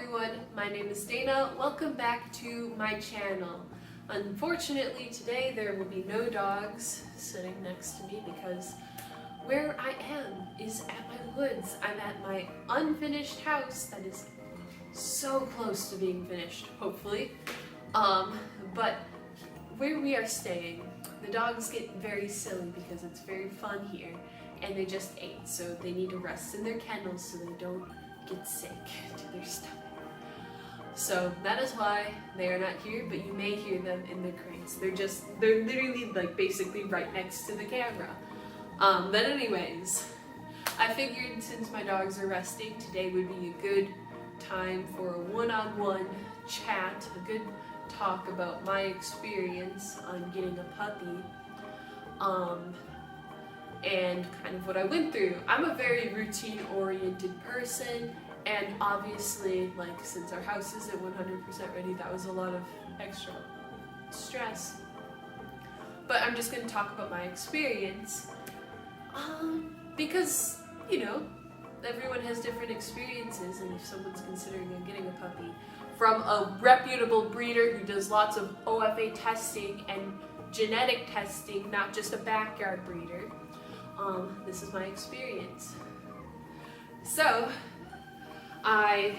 everyone, my name is Dana. Welcome back to my channel. Unfortunately today there will be no dogs sitting next to me because where I am is at my woods. I'm at my unfinished house that is so close to being finished, hopefully. But where we are staying, the dogs get very silly because it's very fun here and they just ate, so they need to rest in their kennels so they don't get sick to their stomach. So that is why they are not here, but you may hear them in the crates. They're literally like basically right next to the camera. But anyways, I figured since my dogs are resting, today would be a good time for a one-on-one chat, a good talk about my experience on getting a puppy, and kind of what I went through. I'm a very routine-oriented person, and obviously, like, since our house isn't 100% ready, that was a lot of extra stress. But I'm just going to talk about my experience, because, you know, everyone has different experiences, and if someone's considering getting a puppy from a reputable breeder who does lots of OFA testing and genetic testing, not just a backyard breeder, this is my experience. So, I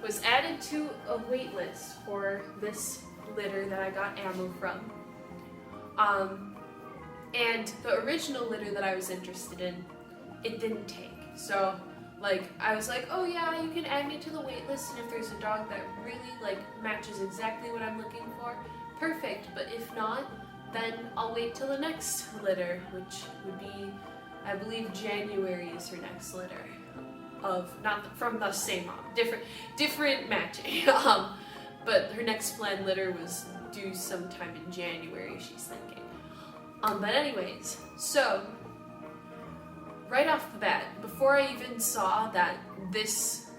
was added to a wait list for this litter that I got ammo from. And the original litter that I was interested in, it didn't take. So, like, I was like, oh yeah, you can add me to the wait list, and if there's a dog that really, like, matches exactly what I'm looking for, perfect. But if not, then I'll wait till the next litter, which would be, I believe January is her next litter. Not from the same mom, different matching. But her next planned litter was due sometime in January, she's thinking. But anyways, so right off the bat, before I even saw that this,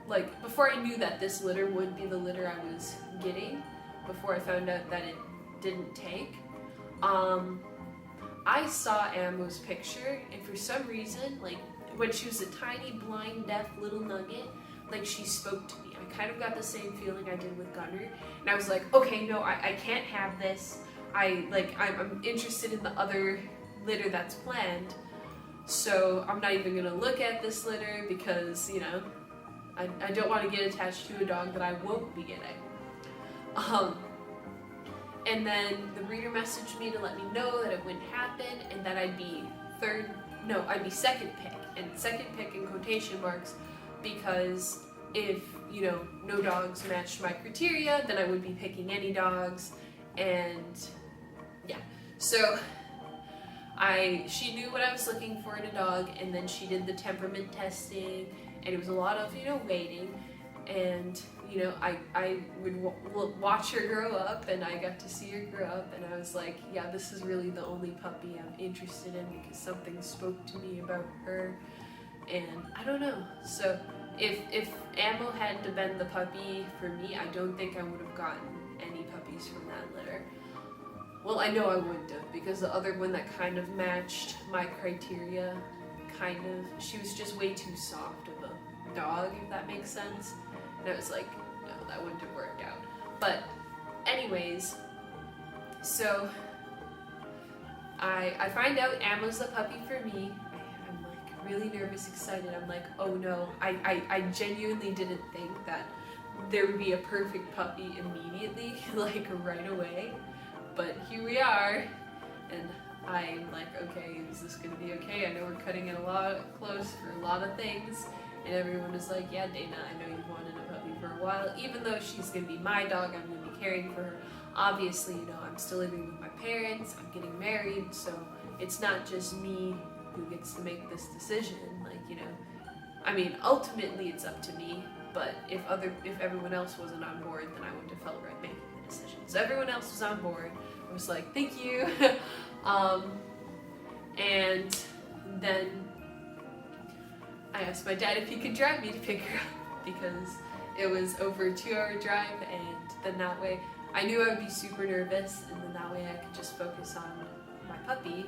like, before I knew that this litter would be the litter I was getting, before I found out that it didn't take, I saw Ammo's picture, and for some reason, like, when she was a tiny, blind, deaf little nugget, like, she spoke to me. I kind of got the same feeling I did with Gunner, and I was like, okay, no, I can't have this. I'm interested in the other litter that's planned, so I'm not even gonna look at this litter because, you know, I don't want to get attached to a dog that I won't be getting. And then the breeder messaged me to let me know that it wouldn't happen and that I'd be second pick, and second pick in quotation marks, because if, you know, no dogs matched my criteria, then I would be picking any dogs, and yeah. So she knew what I was looking for in a dog, and then she did the temperament testing, and it was a lot of, you know, waiting, and, you know, I would watch her grow up, and I got to see her grow up, and I was like, yeah, this is really the only puppy I'm interested in because something spoke to me about her, and I don't know. So if Ammo hadn't have been the puppy for me, I don't think I would have gotten any puppies from that litter. Well, I know I wouldn't have, because the other one that kind of matched my criteria, she was just way too soft of a dog, if that makes sense. And I was like, no, that wouldn't have worked out. But anyways, so I find out Ammo's the puppy for me. I'm like really nervous, excited. I'm like, oh no, I genuinely didn't think that there would be a perfect puppy immediately, like right away. But here we are, and I'm like, okay, is this gonna be okay? I know we're cutting it a lot close for a lot of things. And everyone is like, yeah, Dana, I know you've wanted a puppy for a while. Even though she's going to be my dog, I'm going to be caring for her. Obviously, you know, I'm still living with my parents. I'm getting married, so it's not just me who gets to make this decision. Like, you know, I mean, ultimately it's up to me. But if everyone else wasn't on board, then I wouldn't have felt right making the decision. So everyone else was on board. I was like, thank you. And then I asked my dad if he could drive me to pick her up because it was over a 2-hour drive, and then that way I knew I would be super nervous, and then that way I could just focus on my puppy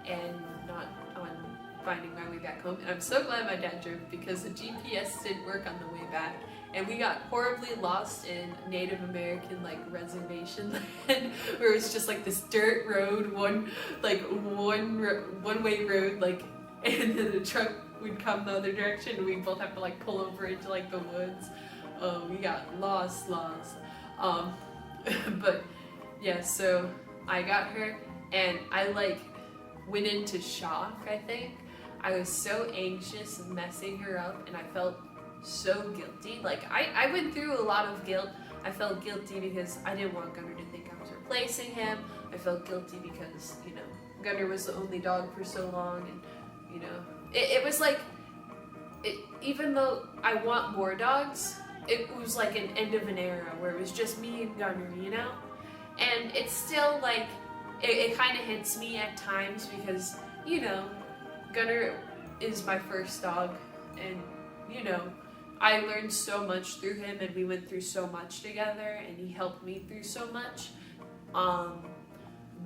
and not on finding my way back home. And I'm so glad my dad drove because the GPS didn't work on the way back. And we got horribly lost in Native American like reservation land where it was just like this dirt road, one way road, like, and then the truck would come the other direction and we'd both have to like pull over into like the woods. We got lost. But yeah, so I got her and I like went into shock, I think. I was so anxious and messing her up and I felt so guilty. Like I went through a lot of guilt. I felt guilty because I didn't want Gunner to think I was replacing him. I felt guilty because, you know, Gunner was the only dog for so long, and you know, it was like, even though I want more dogs, it was like an end of an era where it was just me and Gunner, you know? And it's still like, it kind of hits me at times because, you know, Gunner is my first dog, and you know, I learned so much through him, and we went through so much together, and he helped me through so much.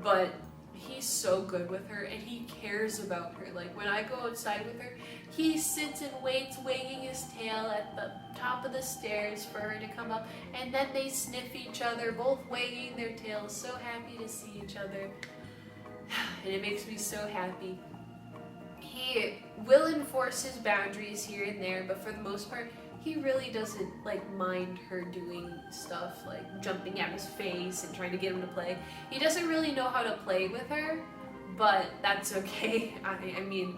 But he's so good with her, and he cares about her. Like when I go outside with her, he sits and waits, wagging his tail at the top of the stairs for her to come up, and then they sniff each other, both wagging their tails, so happy to see each other. And it makes me so happy. He will enforce his boundaries here and there, but for the most part, he really doesn't like mind her doing stuff like jumping at his face and trying to get him to play. He doesn't really know how to play with her, but that's okay. I mean,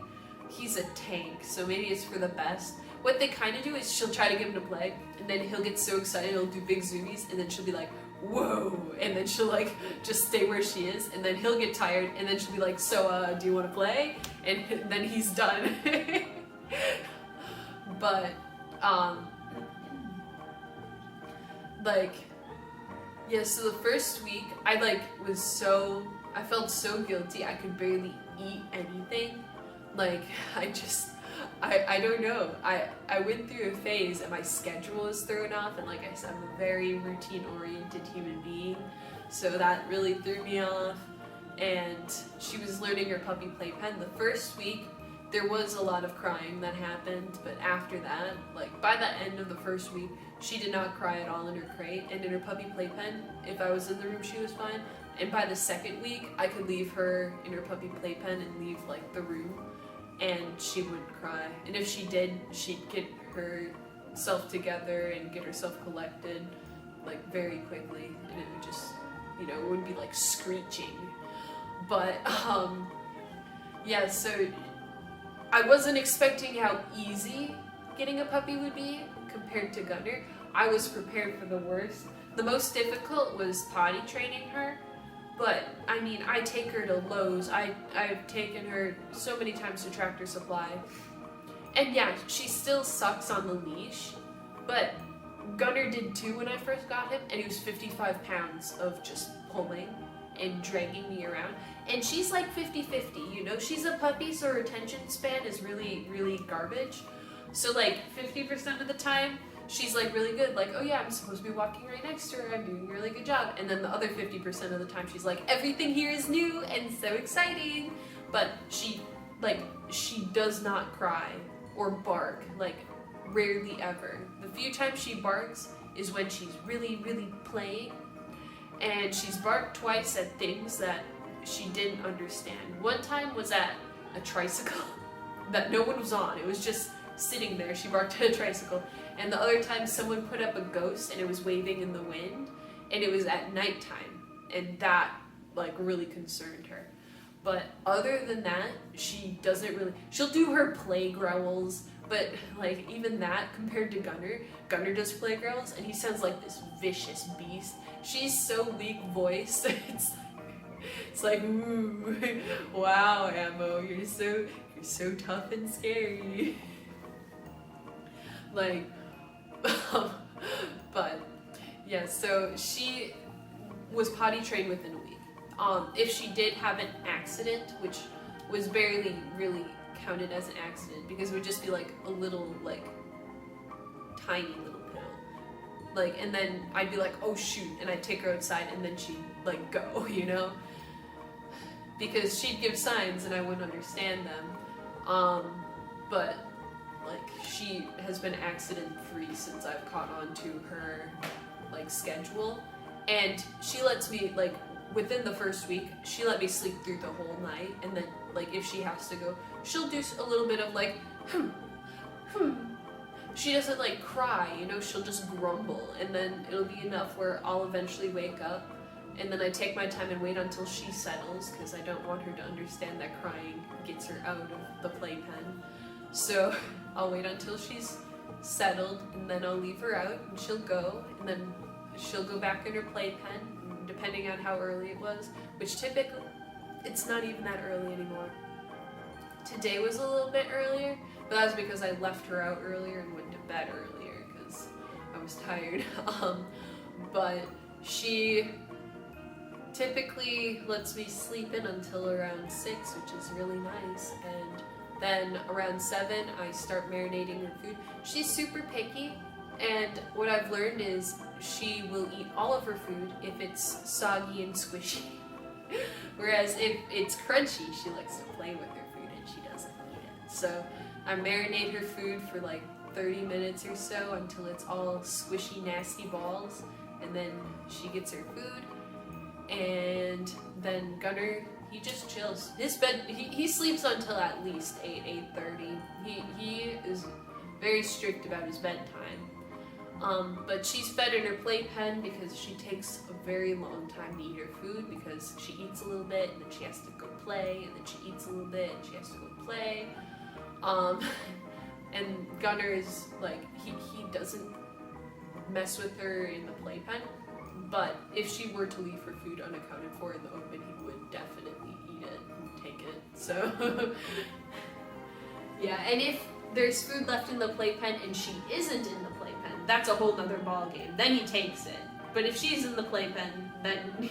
he's a tank, so maybe it's for the best. What they kind of do is she'll try to get him to play, and then he'll get so excited he'll do big zoomies, and then she'll be like, whoa, and then she'll like just stay where she is, and then he'll get tired, and then she'll be like, so do you want to play? And then he's done. But like, yeah, so the first week I felt so guilty. I could barely eat anything. Like I don't know. I went through a phase and my schedule was thrown off, and like I said, I'm a very routine-oriented human being, so that really threw me off. And she was learning her puppy playpen. The first week, there was a lot of crying that happened, but after that, like by the end of the first week, she did not cry at all in her crate, and in her puppy playpen, if I was in the room, she was fine. And by the second week, I could leave her in her puppy playpen and leave like the room, and she wouldn't cry. And if she did, she'd get herself together and get herself collected like very quickly, and it would just, you know, it wouldn't be like screeching. But yeah, so I wasn't expecting how easy getting a puppy would be compared to Gunner. I was prepared for the worst. The most difficult was potty training her. But, I mean, I take her to Lowe's. I've taken her so many times to Tractor Supply. And yeah, she still sucks on the leash. But Gunner did too when I first got him. And he was 55 pounds of just pulling and dragging me around. And she's like 50-50, you know? She's a puppy, so her attention span is really, really garbage. So like 50% of the time, she's like really good, like, oh yeah, I'm supposed to be walking right next to her, I'm doing a really good job. And then the other 50% of the time, she's like, everything here is new and so exciting. But she does not cry or bark, like rarely ever. The few times she barks is when she's really, really playing. And she's barked twice at things that she didn't understand. One time was at a tricycle that no one was on. It was just sitting there. She barked at a tricycle. And the other time someone put up a ghost and it was waving in the wind, and it was at nighttime, and that like really concerned her. But other than that, she doesn't really, she'll do her play growls, but like even that compared to Gunner does play growls and he sounds like this vicious beast. She's so weak voiced. It's like, ooh, wow, Ammo, you're so tough and scary. Like, but yeah, so she was potty trained within a week. If she did have an accident, which was barely really counted as an accident because it would just be like a little, like, tiny little pill. Like, and then I'd be like, oh shoot, and I'd take her outside and then she'd like go, you know? Because she'd give signs and I wouldn't understand them. But like she has been accident free since I've caught on to her like schedule, and she lets me like within the first week she let me sleep through the whole night, and then like if she has to go, she'll do a little bit of like she doesn't like cry, you know, she'll just grumble, and then it'll be enough where I'll eventually wake up, and then I take my time and wait until she settles, because I don't want her to understand that crying gets her out of the playpen. So I'll wait until she's settled, and then I'll leave her out, and she'll go, and then she'll go back in her playpen, depending on how early it was, which typically, it's not even that early anymore. Today was a little bit earlier, but that was because I left her out earlier and went to bed earlier, because I was tired. But she typically lets me sleep in until around 6, which is really nice, and then around 7 I start marinating her food. She's super picky, and what I've learned is she will eat all of her food if it's soggy and squishy. Whereas if it's crunchy, she likes to play with her food and she doesn't eat it. So I marinate her food for like 30 minutes or so until it's all squishy, nasty balls, and then she gets her food. And then Gunner, he just chills. His bed, he sleeps until at least 8:30. He is very strict about his bedtime. But she's fed in her playpen because she takes a very long time to eat her food, because she eats a little bit and then she has to go play, and then she eats a little bit and she has to go play. And Gunner is like, he doesn't mess with her in the playpen, but if she were to leave her food unaccounted for in the open, he would definitely eat it and take it. So yeah, and if there's food left in the playpen and she isn't in the playpen, that's a whole nother ball game. Then he takes it. But if she's in the playpen, then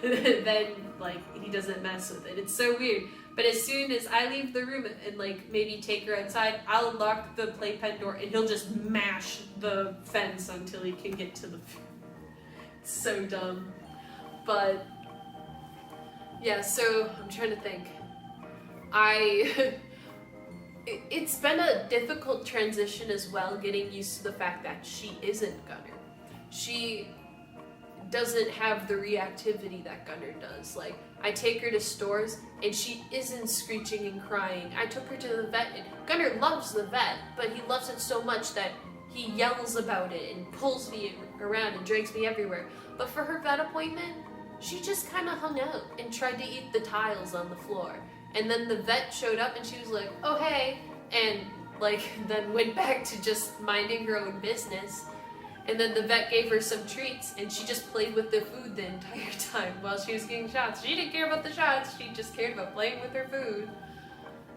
then like he doesn't mess with it. It's so weird. But as soon as I leave the room and like maybe take her outside, I'll lock the playpen door and he'll just mash the fence until he can get to the food. It's so dumb. But yeah, so I'm trying to think. It's been a difficult transition as well, getting used to the fact that she isn't Gunner. She doesn't have the reactivity that Gunner does. Like, I take her to stores and she isn't screeching and crying. I took her to the vet, and Gunner loves the vet, but he loves it so much that he yells about it and pulls me around and drags me everywhere. But for her vet appointment, she just kind of hung out and tried to eat the tiles on the floor. And then the vet showed up and she was like, oh hey, and like then went back to just minding her own business. And then the vet gave her some treats and she just played with the food the entire time while she was getting shots. She didn't care about the shots, she just cared about playing with her food.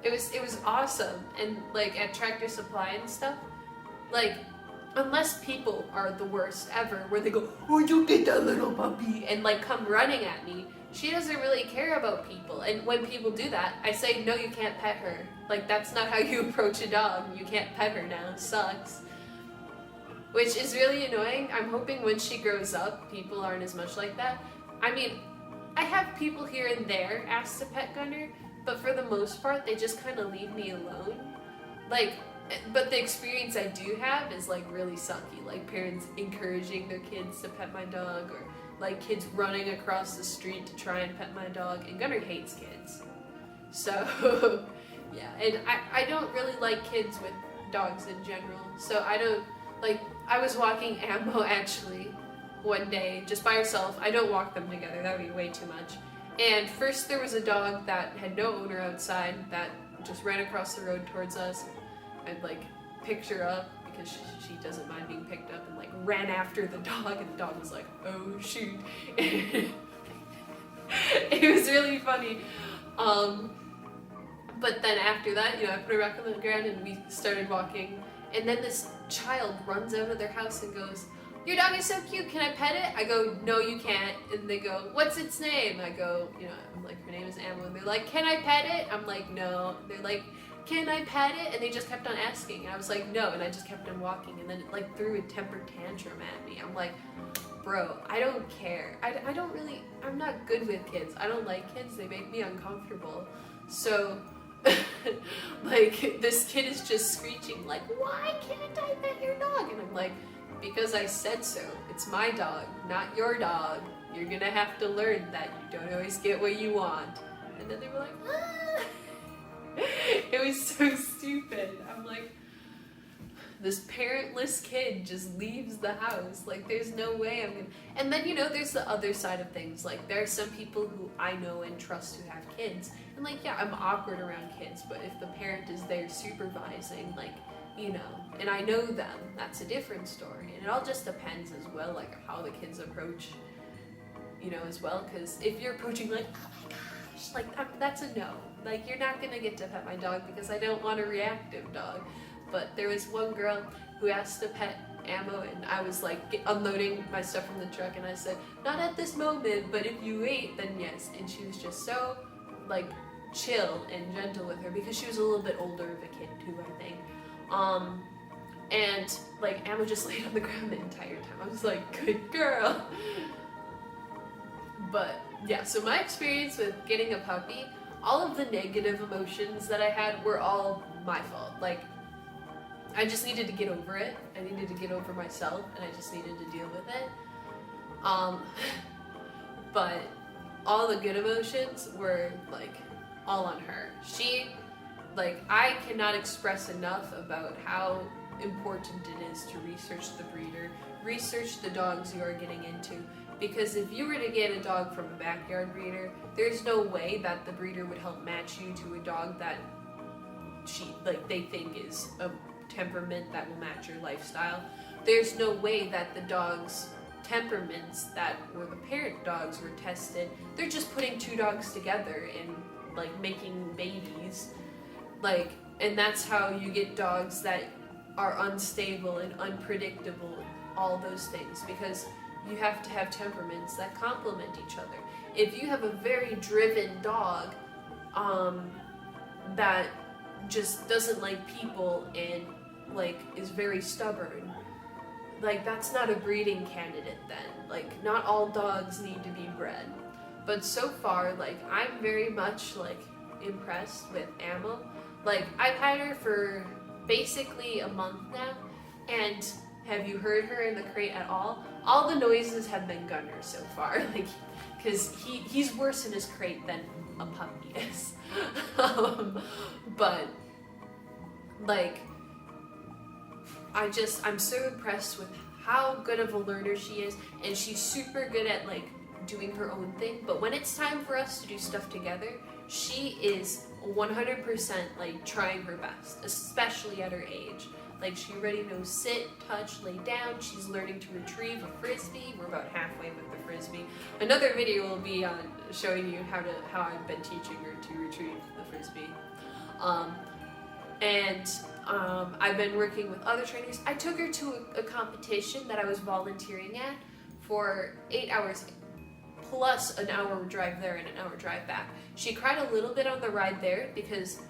It was awesome. And like at Tractor Supply and stuff, like unless people are the worst ever, where they go, oh you get that little puppy, and like come running at me, she doesn't really care about people. And when people do that, I say, no, you can't pet her. Like, that's not how you approach a dog. You can't pet her now. It sucks. Which is really annoying. I'm hoping when she grows up, people aren't as much like that. I mean, I have people here and there ask to pet Gunner, but for the most part, they just kind of leave me alone. Like, but the experience I do have is like really sucky. Like parents encouraging their kids to pet my dog, or like kids running across the street to try and pet my dog, and Gunner hates kids. So yeah, and I don't really like kids with dogs in general. So I don't, like, I was walking Ammo actually one day just by herself. I don't walk them together, that would be way too much. And first there was a dog that had no owner outside that just ran across the road towards us. I'd like picked her up because she doesn't mind being picked up, and like ran after the dog, and the dog was like, oh shoot. It was really funny. But then after that, you know, I put her back on the ground and we started walking, and then this child runs out of their house and goes, your dog is so cute, can I pet it? I go, no you can't. And they go, what's its name? I go, you know, I'm like, her name is Ammo. And they're like, can I pet it? I'm like, no. They're like, can I pet it? And they just kept on asking, and I was like, no, and I just kept on walking, and then it like threw a temper tantrum at me. I'm like, bro, I don't care. I don't really, I'm not good with kids. I don't like kids, they make me uncomfortable. So like, this kid is just screeching, like, why can't I pet your dog? And I'm like, because I said so. It's my dog, not your dog. You're gonna have to learn that you don't always get what you want. And then they were like, ah. It was so stupid. I'm like, this parentless kid just leaves the house. Like, there's no way I'm gonna... And then, you know, there's the other side of things. Like, there are some people who I know and trust who have kids. And, like, yeah, I'm awkward around kids, but if the parent is there supervising, like, you know, and I know them, that's a different story. And it all just depends as well, like, how the kids approach, you know, as well. Because if you're approaching, like, oh my gosh, like, that's a no. Like, you're not gonna get to pet my dog because I don't want a reactive dog. But there was one girl who asked to pet Ammo, and I was like unloading my stuff from the truck, and I said, not at this moment, but if you wait, then yes. And she was just so like chill and gentle with her because she was a little bit older of a kid too, I think. And like Ammo just laid on the ground the entire time. I was like, good girl. But yeah, so my experience with getting a puppy, all of the negative emotions that I had were all my fault. Like, I just needed to get over it. I needed to get over myself, and I just needed to deal with it. But all the good emotions were like all on her. She, like, I cannot express enough about how important it is to research the breeder, research the dogs you are getting into. Because if you were to get a dog from a backyard breeder, there's no way that the breeder would help match you to a dog that they think is a temperament that will match your lifestyle. There's no way that the dog's temperaments that were the parent dogs were tested. They're just putting two dogs together and like making babies. Like, and that's how you get dogs that are unstable and unpredictable, all those things, because you have to have temperaments that complement each other. If you have a very driven dog that just doesn't like people and like is very stubborn, like that's not a breeding candidate then. Like, not all dogs need to be bred. But so far, like, I'm very much like impressed with Ammo. Like, I've had her for basically a month now, and have you heard her in the crate at all? All the noises have been Gunner so far, like, because he's worse in his crate than a puppy is. But like, I'm so impressed with how good of a learner she is, and she's super good at like doing her own thing. But when it's time for us to do stuff together, she is 100% like trying her best, especially at her age. Like, she already knows sit, touch, lay down. She's learning to retrieve a frisbee. We're about halfway with the frisbee. Another video will be on showing you how I've been teaching her to retrieve the frisbee. I've been working with other trainers. I took her to a competition that I was volunteering at for 8 hours plus an hour drive there and an hour drive back. She cried a little bit on the ride there because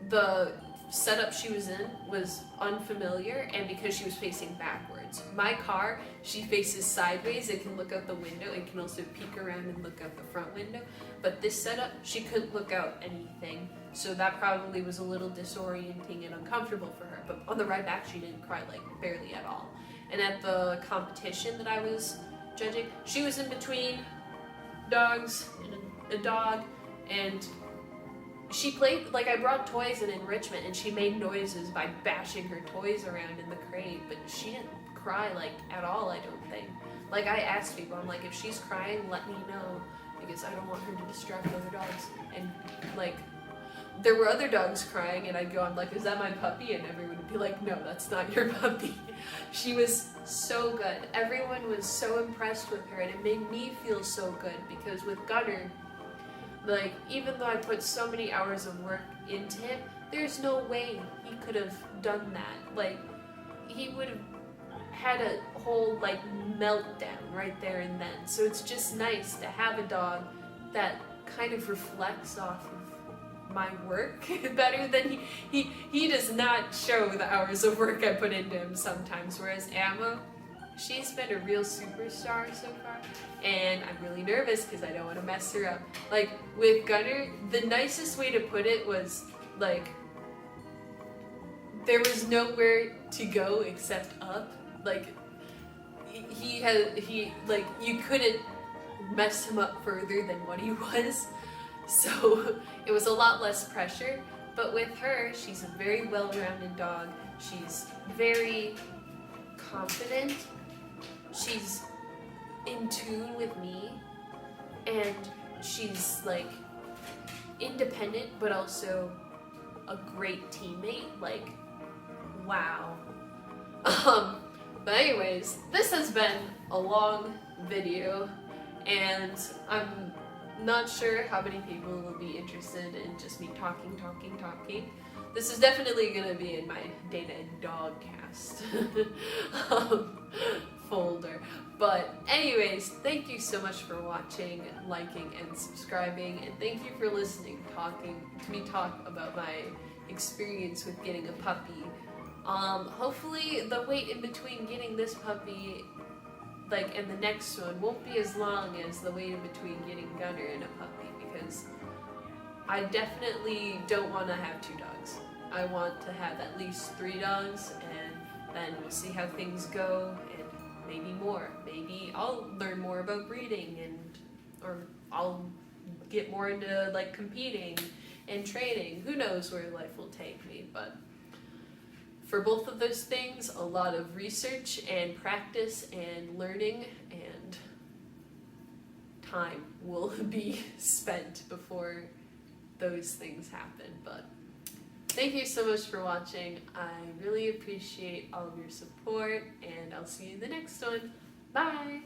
the setup she was in was unfamiliar, and because she was facing backwards. My car, she faces sideways and can look out the window and can also peek around and look out the front window. But this setup, she couldn't look out anything, so that probably was a little disorienting and uncomfortable for her. But on the ride back, she didn't cry, like, barely at all. And at the competition that I was judging, she was in between dogs and a dog, and she played, like, I brought toys and enrichment, and she made noises by bashing her toys around in the crate, but she didn't cry, like, at all, I don't think. Like, I asked people, I'm like, if she's crying, let me know, because I don't want her to distract other dogs. And, like, there were other dogs crying, and I'd go, I'm like, is that my puppy? And everyone would be like, no, that's not your puppy. She was so good. Everyone was so impressed with her, and it made me feel so good, because with Gunner, like, even though I put so many hours of work into him, there's no way he could have done that. Like, he would have had a whole, like, meltdown right there and then. So it's just nice to have a dog that kind of reflects off of my work better than he does not show the hours of work I put into him sometimes, whereas Ammo, she's been a real superstar so far, and I'm really nervous because I don't want to mess her up. Like, with Gunner, the nicest way to put it was, like, there was nowhere to go except up. Like, like, you couldn't mess him up further than what he was. So it was a lot less pressure. But with her, she's a very well-rounded dog. She's very confident. She's in tune with me. And she's like independent, but also a great teammate. Like, wow. But anyways, this has been a long video, and I'm not sure how many people will be interested in just me talking. This is definitely gonna be in my Data and Dogcast folder. But anyways, thank you so much for watching, liking, and subscribing, and thank you for listening, to me talk about my experience with getting a puppy. Hopefully the wait in between getting this puppy, like, and the next one won't be as long as the wait in between getting Gunner and a puppy, because I definitely don't want to have 2 dogs. I want to have at least 3 dogs, and then we'll see how things go, and maybe more. Maybe I'll learn more about breeding, or I'll get more into like competing and training. Who knows where life will take me, but for both of those things, a lot of research and practice and learning and time will be spent before those things happen. But thank you so much for watching. I really appreciate all of your support, and I'll see you in the next one. Bye!